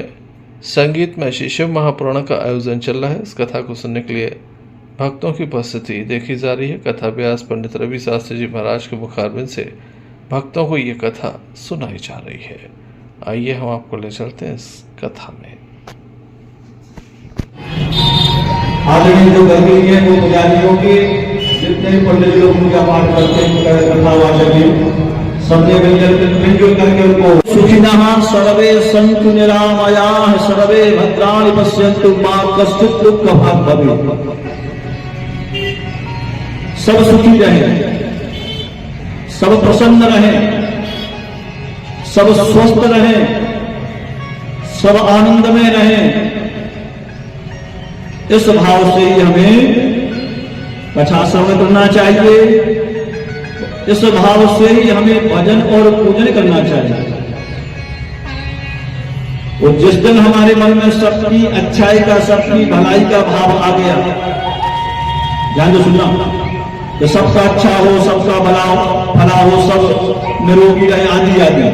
संगीत में श्री शिव महापुराण का आयोजन चल रहा है। इस कथा को सुनने के लिए भक्तों की उपस्थिति देखी जा रही है। कथा व्यास पंडित रवि शास्त्री जी महाराज के मुखारबिंद से भक्तों को ये कथा सुनाई जा रही है। आइए हम आपको ले चलते हैं इस कथा में। आदरणीय जो गर्मी है वो पुजारियों के जितने भी पंडित लोग पूजा पाठ करते हैं कथावाचक हैं सबने मिलजुल करके उनको सुखिनः सर्वे सन्तु निरामयाः सर्वे भद्राणि पश्यन्तु मा कश्चित् दुःखभाग् भवेत्। सब सुखी रहे, सब प्रसन्न रहे, सब स्वस्थ रहे, सब आनंद में रहे। इस भाव से ही हमें कथा श्रवण करना चाहिए। इस भाव से ही हमें भजन और पूजन करना चाहिए। और जिस दिन हमारे मन में सबकी अच्छाई का, सबकी भलाई का भाव आ गया, ध्यान दो सुनना, कि सबका अच्छा हो, सबका भला हो, सब निरोगी रहे, आदि आदि।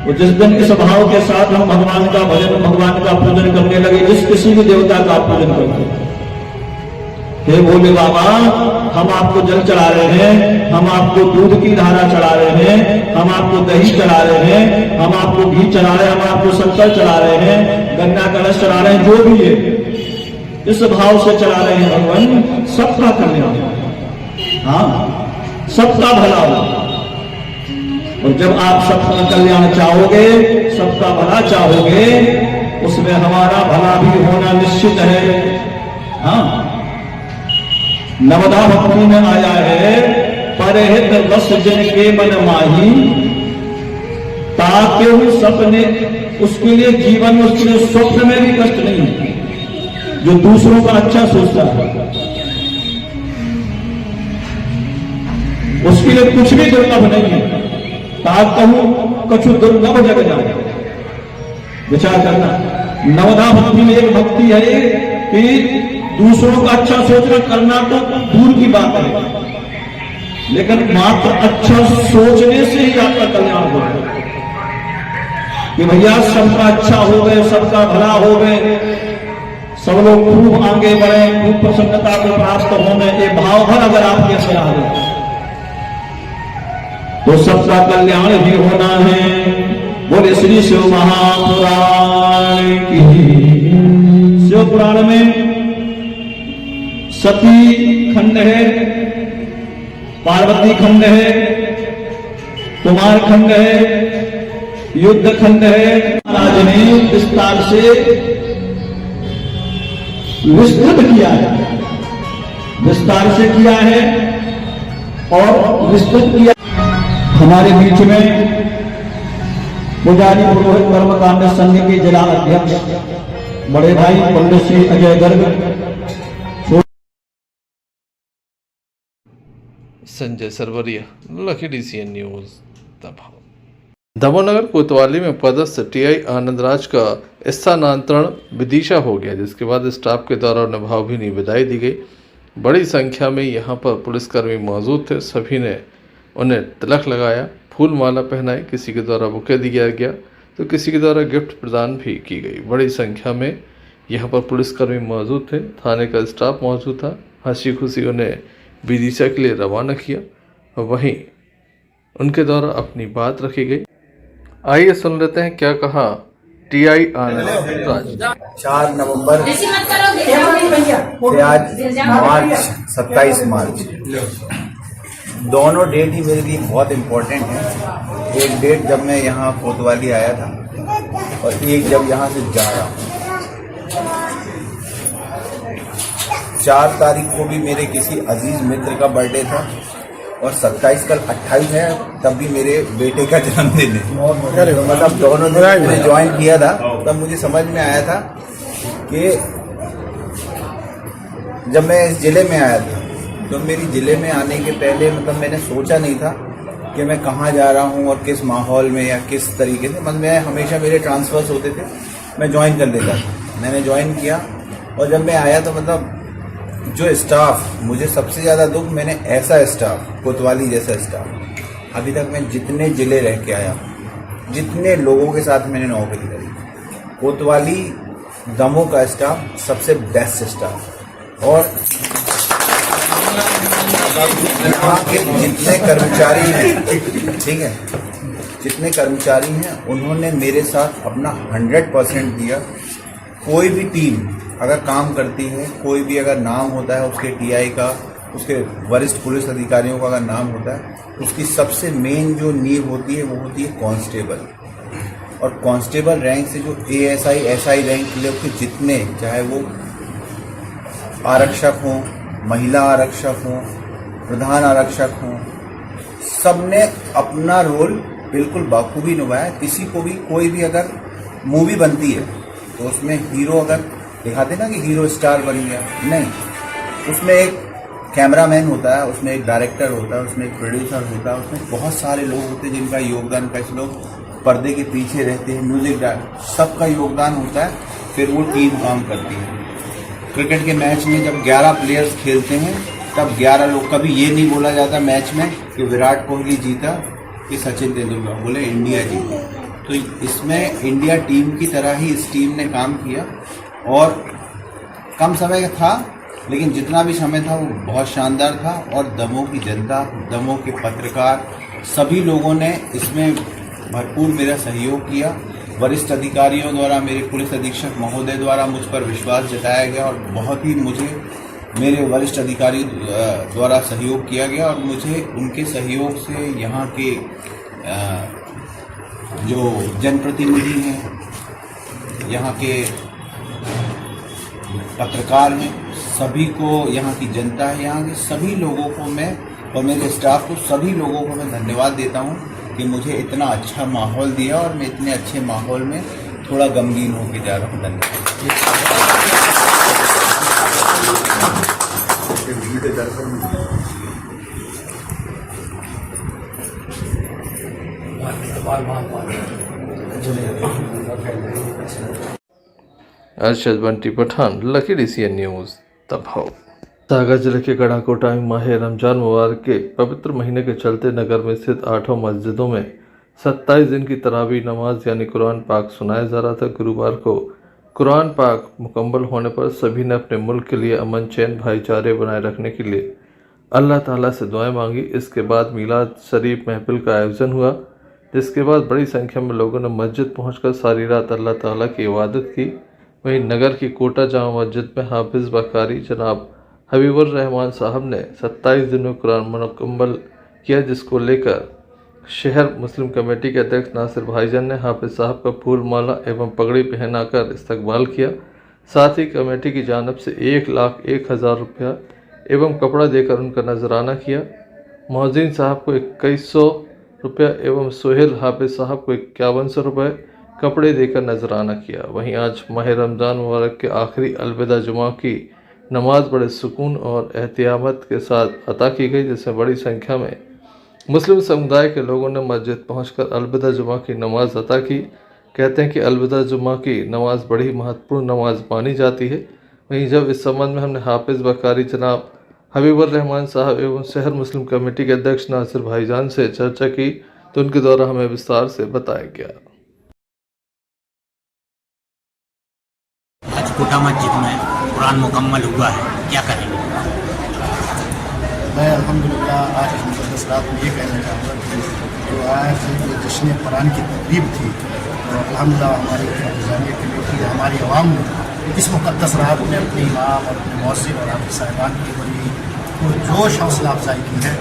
और जिस दिन इस भाव के साथ हम भगवान का भजन, भगवान का पूजन करने लगे, जिस किसी भी देवता का पूजन करते, हे भोले बाबा, हम आपको जल चढ़ा रहे हैं, हम आपको दूध की धारा चढ़ा रहे हैं, हम आपको दही चढ़ा रहे हैं, हम आपको घी चढ़ा रहे हैं, हम आपको शक्कर चढ़ा रहे हैं, गन्ना कलश चढ़ा रहे हैं, जो भी है इस भाव से चढ़ा रहे हैं भगवान। सबका कल्याण, हाँ, सबका भला हो। और जब आप सबका कल्याण चाहोगे, सबका भला चाहोगे, उसमें हमारा भला भी होना निश्चित है। हाँ, नवदा भक्ति में आया है, परहित रस जन के मन माही, ताके सपने, उसके लिए जीवन में, उसके लिए स्वप्न में भी कष्ट नहीं है। जो दूसरों का अच्छा सोचता है उसके लिए कुछ भी दुर्लभ नहीं है। ताकहूं कछु दुर्लभ जग जाए। विचार करना, नवदा भक्ति में एक भक्ति है कि दूसरों का अच्छा सोचना, करना तो दूर की बात है, लेकिन मात्र अच्छा सोचने से ही आपका कल्याण होगा। कि भैया सबका अच्छा हो गए, सबका भला हो गए, सब लोग खूब आगे बढ़े, खूब प्रसन्नता को प्राप्त होने, ये भाव भर अगर आपके अंदर आ गए तो सबका कल्याण भी होना है। बोले श्री शिव महापुराण की। शिव पुराण में सती खंड है, पार्वती खंड है, कुमार खंड है, युद्ध खंड है। महाराज ने विस्तार से विस्तृत किया है, विस्तार से किया है और विस्तृत किया। हमारे बीच में पुजारी पुरोहित कर्मकांड संघ के जिला अध्यक्ष बड़े भाई Pandit Shri Ajay Garg, Sanjay Sarwaria, lucky DCN news Damoh. Damoh नगर कोतवाली में पदस्थ TI आनंदराज का स्थानांतरण विदिशा हो गया, जिसके बाद स्टाफ के द्वारा उन्हें भावभीनी विदाई दी गई। बड़ी संख्या में यहां पर पुलिसकर्मी मौजूद थे। सभी ने उन्हें तिलक लगाया, फूल माला पहनाई, किसी के द्वारा बुके दिया गया तो किसी के द्वारा गिफ्ट प्रदान भी की गई। बड़ी संख्या में यहाँ पर पुलिसकर्मी मौजूद थे, थाने का स्टाफ मौजूद था। हंसी खुशी उन्हें विदिशा के लिए रवाना किया, वहीं उनके द्वारा अपनी बात रखी गई। आइए सुन लेते हैं क्या कहा TI आनंदराज। 4 नवंबर से आज मार्च 27 मार्च, दोनों डेट ही मेरे लिए बहुत इम्पोर्टेंट है। एक डेट जब मैं यहाँ कोतवाली आया था और एक जब यहाँ से जा रहा हूँ। 4 तारीख को भी मेरे किसी अजीज मित्र का बर्थडे था और 27 कल 28 है, तब भी मेरे बेटे का जन्मदिन है। तो मतलब दोनों दिन मैंने ज्वाइन किया था, तब मुझे समझ में आया था कि जब मैं इस जिले में आया था तो मेरी जिले में आने के पहले मतलब मैंने सोचा नहीं था कि मैं कहाँ जा रहा हूँ और किस माहौल में या किस तरीके से। मतलब मैं हमेशा मेरे ट्रांसफर्स होते थे, मैं ज्वाइन कर लेता था। मैंने ज्वाइन किया और जब मैं आया तो मतलब जो स्टाफ, मुझे सबसे ज़्यादा दुख, मैंने ऐसा स्टाफ, कोतवाली जैसा स्टाफ अभी तक मैं जितने ज़िले रह के आया जितने लोगों के साथ मैंने नौकरी करी, कोतवाली दमोह का स्टाफ सबसे बेस्ट स्टाफ। और यहाँ के जितने कर्मचारी हैं, ठीक है, जितने कर्मचारी हैं उन्होंने मेरे साथ अपना 100% दिया। कोई भी टीम अगर काम करती है, कोई भी अगर नाम होता है उसके टीआई का, उसके वरिष्ठ पुलिस अधिकारियों का अगर नाम होता है, उसकी सबसे मेन जो नींव होती है वो होती है कांस्टेबल। और कांस्टेबल रैंक से जो एएसआई एसआई रैंक लोग के जितने, चाहे वो आरक्षक हों, महिला आरक्षक हों, प्रधान आरक्षक हों, सबने अपना रोल बिल्कुल बाखूबी निभाया। किसी को भी, कोई भी अगर मूवी बनती है तो उसमें हीरो अगर दिखाते ना कि हीरो स्टार बन गया, नहीं, उसमें एक कैमरामैन होता है, उसमें एक डायरेक्टर होता है, उसमें एक प्रोड्यूसर होता है, उसमें बहुत सारे लोग होते हैं जिनका योगदान, कैसे लोग पर्दे के पीछे रहते हैं, म्यूजिक डायरेक्टर, सबका योगदान होता है, फिर वो टीम काम करती है। क्रिकेट के मैच में जब 11 प्लेयर्स खेलते हैं तब 11 लोग, कभी ये नहीं बोला जाता मैच में कि विराट कोहली जीता कि सचिन तेंदुलकर, बोले इंडिया जीती। तो इसमें इंडिया टीम की तरह ही इस टीम ने काम किया और कम समय का था, लेकिन जितना भी समय था वो बहुत शानदार था। और दमोह की जनता, दमोह के पत्रकार, सभी लोगों ने इसमें भरपूर मेरा सहयोग किया। वरिष्ठ अधिकारियों द्वारा, मेरे पुलिस अधीक्षक महोदय द्वारा मुझ पर विश्वास जताया गया और बहुत ही मुझे मेरे वरिष्ठ अधिकारी द्वारा सहयोग किया गया। और मुझे उनके सहयोग से यहाँ के जो जनप्रतिनिधि हैं, यहाँ के पत्रकार हैं, सभी को, यहाँ की जनता है, यहाँ के सभी लोगों को मैं और मेरे स्टाफ को, सभी लोगों को मैं धन्यवाद देता हूँ कि मुझे इतना अच्छा माहौल दिया और मैं इतने अच्छे माहौल में थोड़ा गमगीन होकर जा रहा हूँ। धन्यवाद। Arshad Bunty Pathan, Lucky DCN news, Damoh. सागर जिले के कड़ाकोटा में माह रमजान मुबारक के पवित्र महीने के चलते नगर में स्थित 8 मस्जिदों में 27 दिन की तरावी नमाज यानी कुरान पाक सुनाया जा रहा था। गुरुवार को कुरान पाक मुकम्मल होने पर सभी ने अपने मुल्क के लिए अमन, चैन, भाईचारे बनाए रखने के लिए अल्लाह ताला से दुआएं मांगी। इसके बाद मीलाद शरीफ महफिल का आयोजन हुआ, जिसके बाद बड़ी संख्या में लोगों ने मस्जिद पहुंचकर सारी रात अल्लाह ताला की इबादत की। वहीं नगर की कोटा जामा मस्जिद में हाफिज़ बकारी जनाब हबीबुर रहमान साहब ने 27 दिन में कुरान मुकम्मल किया, जिसको लेकर शहर मुस्लिम कमेटी के अध्यक्ष नासिर भाईजान ने हाफिज साहब का फूल माला एवं पगड़ी पहनाकर इस्तकबाल किया। साथ ही कमेटी की जानब से 1,01,000 रुपया एवं कपड़ा देकर उनका नजराना किया। मोहसिन साहब को 2100 रुपया एवं सोहेल हाफिज साहब को 5100 रुपये कपड़े देकर नजराना किया। वहीं आज माह रमज़ान मुबारक के आखिरी अलविदा जुमा की नमाज बड़े सुकून और एहतियामत के साथ अता की गई, जिसमें बड़ी संख्या में मुस्लिम समुदाय के लोगों ने मस्जिद पहुंचकर अलविदा जुमा की नमाज अता की। कहते हैं कि अलविदा जुमा की नमाज बड़ी महत्वपूर्ण नमाज मानी जाती है। वहीं जब इस संबंध में हमने हाफिज़ बकारी जनाब हबीबुर रहमान साहब एवं शहर मुस्लिम कमेटी के अध्यक्ष नासिर भाईजान से चर्चा की तो उनके द्वारा हमें विस्तार से बताया गया। आज कोटा मस्जिद में कुरान मुकम्मल हुआ है, क्या करेंगे? मैं अल्हम्दुलिल्लाह आज मुक़द्दस रात में ये कहना चाहूँगा कि जो आज जो जश्न कुरान की तकरीब थी, तो अल्हम्दुलिल्लाह हमारी इंतज़ामिया कमेटी, हमारी आवाम ने इस मुक़द्दस रात में अपने इमाम और अपने मौज़िन और हाफ़िज़ साहिबान की बड़ी जोश हौसला अफजाई की है।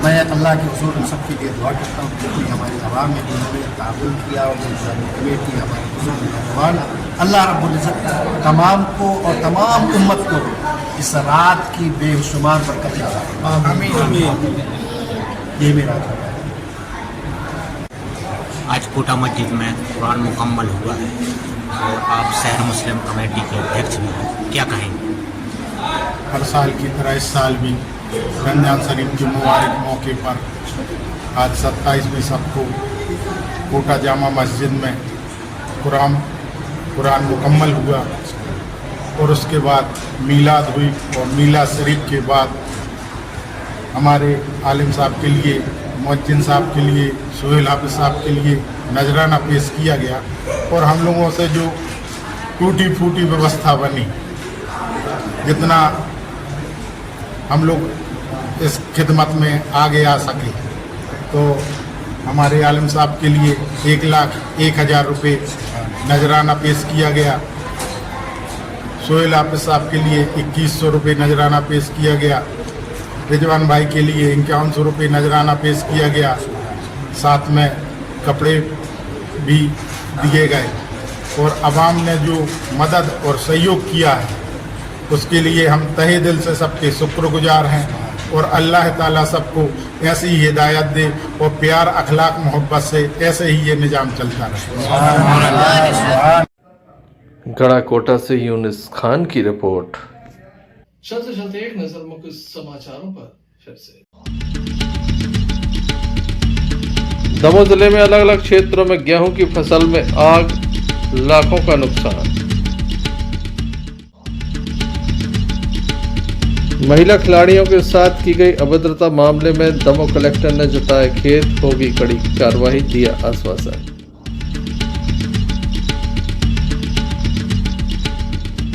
मैं अल्लाह के हुज़ूर उन सब के लिए दुआ करता हूँ कि हमारी आवाम में जिन्होंने ताउन किया और इंतज़ामिया कमेटी, हमारे बुज़ुर्ग नौजवान, अल्लाह रब्बुल इज़्ज़त तमाम को और तमाम उम्मत को इस रात की बेशुमार बरकत अता फरमाए। ये मेरा है। आज कोटा मस्जिद में कुरान मुकम्मल हुआ है और आप शहर मुस्लिम कमेटी के अध्यक्ष भी हैं, क्या कहेंगे? हर साल की तरह इस साल भी रमज़ान शरीफ के मुबारक मौके पर आज 27वीं सबको कोटा जामा मस्जिद में कुरान मुकम्मल हुआ और उसके बाद मीलाद हुई और मीलाद शरीफ के बाद हमारे आलिम साहब के लिए मुअज्जिन साहब के लिए, सोहेल हाफिज साहब के लिए नजराना पेश किया गया और हम लोगों से जो टूटी फूटी व्यवस्था बनी, जितना हम लोग इस खिदमत में आगे आ सके, तो हमारे आलिम साहब के लिए 1,01,000 रुपये नजराना पेश किया गया। सोहेल हाफिज साहब के लिए 2100 रुपये नजराना पेश किया गया। रिजवान भाई के लिए 5100 रुपये नजराना पेश किया गया। साथ में कपड़े भी दिए गए और अवाम ने जो मदद और सहयोग किया है उसके लिए हम तहे दिल से सबके शुक्रगुजार हैं और अल्लाह ताला सबको ऐसी ही हिदायत दे और प्यार अखलाक मोहब्बत से ऐसे ही ये निजाम चलता रहे। गड़ा कोटा से यूनिस खान की रिपोर्ट। चलते चलते एक नजर मुख्य समाचारों पर फिर से। दमोह जिले में अलग अलग क्षेत्रों में गेहूं की फसल में आग, लाखों का नुकसान। महिला खिलाड़ियों के साथ की गई अभद्रता मामले में दमोह कलेक्टर ने जताया खेद, होगी कड़ी कार्रवाई, दिया आश्वासन।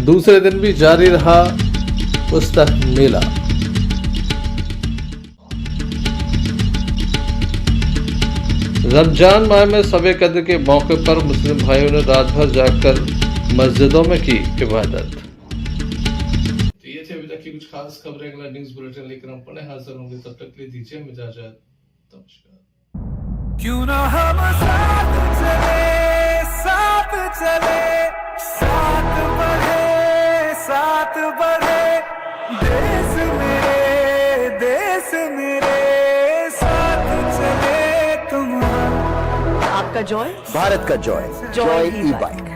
दूसरे दिन भी जारी रहा पुस्तक मेला। रमजान माह में शब कद्र के मौके पर मुस्लिम भाइयों ने रात भर जाकर मस्जिदों में की इबादत। तो ये थे अभी तक की कुछ खास खबरें। अगला न्यूज बुलेटिन लेकर हम पुनः हाजिर होंगे, तब तक के लिए दीजिए इजाजत। नमस्कार। क्यों ना हम साथ चले, साथ चले, साथ बढ़े, साथ बढ़े, देश मेरे साथ चले तुम। आपका जॉय, भारत का जॉय, जॉय ई बाइक।